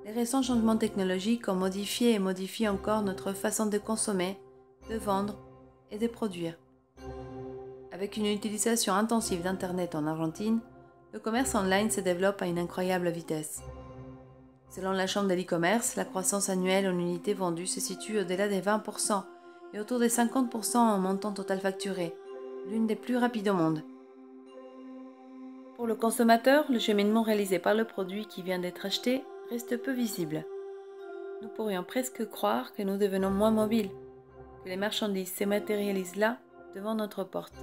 Les récents changements technologiques ont modifié et modifient encore notre façon de consommer, de vendre et de produire. Avec une utilisation intensive d'Internet en Argentine, le commerce online se développe à une incroyable vitesse. Selon la Chambre de l'e-commerce, la croissance annuelle en unités vendues se situe au-delà des 20% et autour des 50% en montant total facturé, l'une des plus rapides au monde. Pour le consommateur, le cheminement réalisé par le produit qui vient d'être acheté reste peu visible. Nous pourrions presque croire que nous devenons moins mobiles, que les marchandises se matérialisent là, devant notre porte.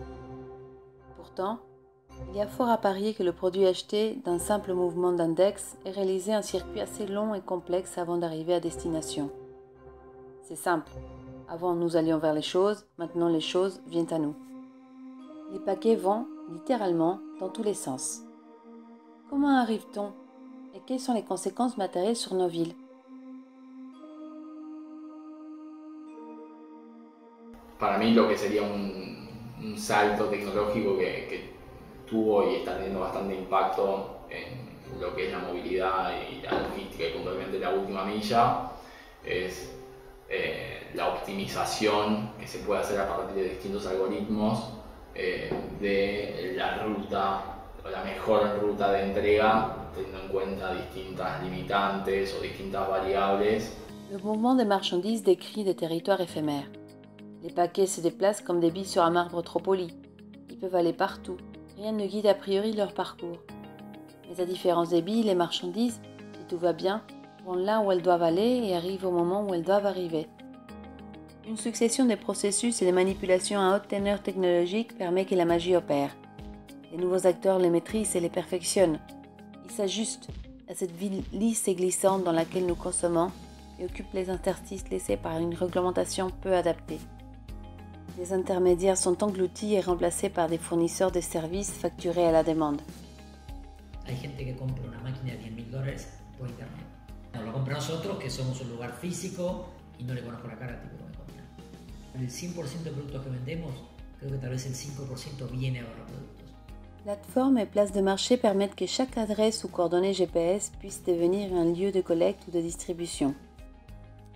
Pourtant, il y a fort à parier que le produit acheté d'un simple mouvement d'index est réalisé un circuit assez long et complexe avant d'arriver à destination. C'est simple. Avant, nous allions vers les choses, maintenant les choses viennent à nous. Les paquets vont, littéralement, dans tous les sens. Comment arrive-t-on et quelles sont les conséquences matérielles sur nos villes? Para mí lo que sería un salto tecnológico que tuvo y está teniendo bastante impacto en lo que es la movilidad y la logística y puntualmente la última milla es la optimización que se puede hacer a partir de distintos algoritmos de la ruta o la mejor ruta de entrega teniendo en cuenta distintas limitantes o distintas variables. Le mouvement des marchandises décrit des territoires éphémères. Les paquets se déplacent comme des billes sur un marbre trop poli. Ils peuvent aller partout. Rien ne guide a priori leur parcours. Mais à différence des billes, les marchandises, si tout va bien, vont là où elles doivent aller et arrivent au moment où elles doivent arriver. Une succession de processus et de manipulations à haute teneur technologique permet que la magie opère. Les nouveaux acteurs les maîtrisent et les perfectionnent. Ils s'ajustent à cette ville lisse et glissante dans laquelle nous consommons et occupent les interstices laissés par une réglementation peu adaptée. Les intermédiaires sont engloutis et remplacés par des fournisseurs de services facturés à la demande. Hay gente que compra una máquina de $10.000 por internet. No, lo compra nosotros, que somos un lugar físico y no le conozco la cara al tipo que me compra. El 100% de productos que vendemos, creo que tal vez el 5% viene a ahorrar productos. Plateformes et places de marché permettent que chaque adresse ou coordonnée GPS puisse devenir un lieu de collecte ou de distribution.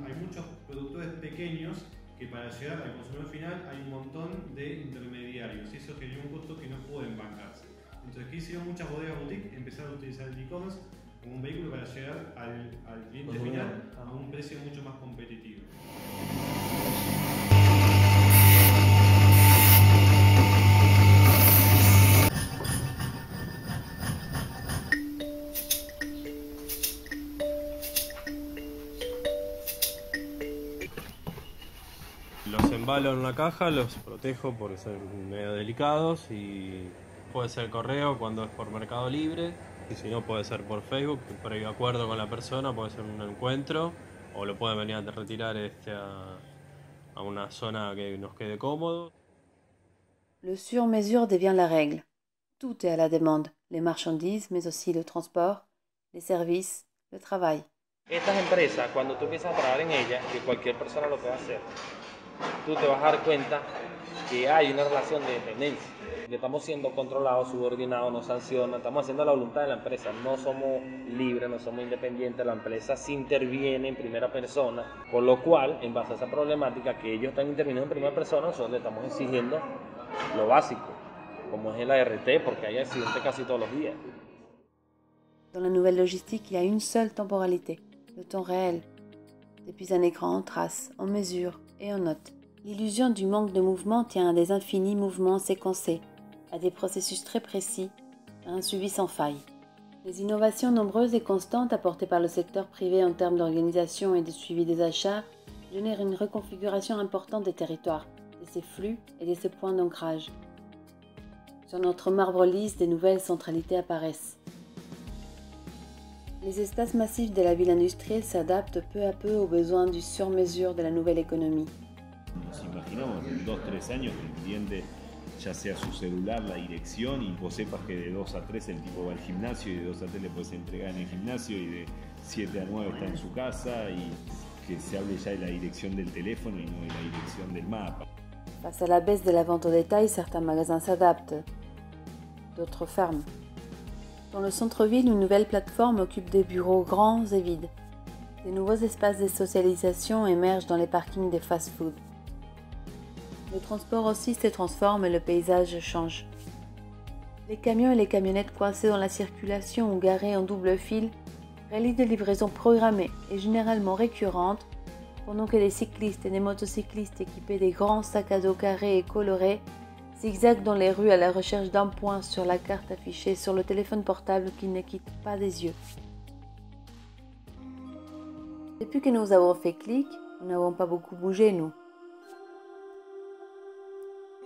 Hay muchos productores pequeños que para llegar al consumidor final hay un montón de intermediarios y eso genera un costo que no pueden bancarse. Entonces, ¿qué hicieron muchas bodegas boutique? Empezaron a utilizar el e-commerce como un vehículo para llegar al cliente final a un precio mucho más competitivo. Los embalo en una caja, los protejo por ser medio delicados y puede ser correo cuando es por Mercado Libre y si no puede ser por Facebook, previo acuerdo con la persona, puede ser un encuentro o lo pueden venir a retirar a una zona que nos quede cómodo. Le sur-mesure devient la règle. Tout est à la demande, les marchandises, mais aussi le transport, les services, le travail. Estas empresas, cuando tú empiezas a trabajar en ellas, que cualquier persona lo puede hacer, tú te vas a dar cuenta que hay una relación de dependencia, que estamos siendo controlados, subordinados, nos sancionan, estamos haciendo la voluntad de la empresa, no somos libres, no somos independientes, la empresa sí interviene en primera persona, con lo cual, en base a esa problemática que ellos están interviniendo en primera persona, nosotros le estamos exigiendo lo básico, como es el ART, porque hay accidentes casi todos los días. Dans la nouvelle logistique, il y a une seule temporalité, le temps réel. Depuis un écran, on trace, on mesure et on note. L'illusion du manque de mouvement tient à des infinis mouvements séquencés, à des processus très précis, à un suivi sans faille. Les innovations nombreuses et constantes apportées par le secteur privé en termes d'organisation et de suivi des achats génèrent une reconfiguration importante des territoires, de ses flux et de ses points d'ancrage. Sur notre marbre lisse, de nouvelles centralités apparaissent. Les espaces massifs de la ville industrielle s'adaptent peu à peu aux besoins du sur-mesure de la nouvelle économie. Nos imaginamos en 2-3 años que el cliente, ya sea su celular, la dirección, y vos sepas que de 2 a 3 el tipo va al gimnasio y de 2 a 3 le puedes entregar en el gimnasio y de 7 a 9 está en su casa y que se hable ya de la dirección del teléfono y no de la dirección del mapa. Face à la baisse de la vente au détail, certains magasins s'adaptent, d'autres ferment. Dans le centre-ville, une nouvelle plateforme occupe des bureaux grands et vides. De nouveaux espaces de socialisation émergent dans les parkings des fast-food. Le transport aussi se transforme et le paysage change. Les camions et les camionnettes coincés dans la circulation ou garés en double fil réalisent des livraisons programmées et généralement récurrentes, pendant que les cyclistes et les motocyclistes équipés des grands sacs à dos carrés et colorés zigzaguent dans les rues à la recherche d'un point sur la carte affichée sur le téléphone portable qui ne quitte pas des yeux. Depuis que nous avons fait clic, nous n'avons pas beaucoup bougé, nous.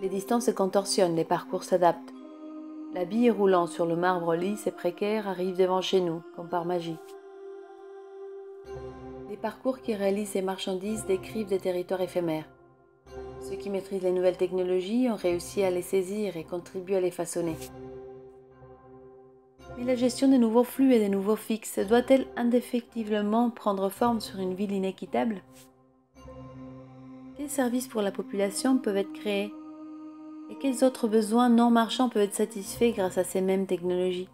Les distances se contorsionnent, les parcours s'adaptent. La bille roulant sur le marbre lisse et précaire arrive devant chez nous, comme par magie. Les parcours qui réalisent ces marchandises décrivent des territoires éphémères. Ceux qui maîtrisent les nouvelles technologies ont réussi à les saisir et contribuent à les façonner. Mais la gestion des nouveaux flux et des nouveaux fixes doit-elle indéfectiblement prendre forme sur une ville inéquitable? Quels services pour la population peuvent être créés? Et quels autres besoins non marchands peuvent être satisfaits grâce à ces mêmes technologies?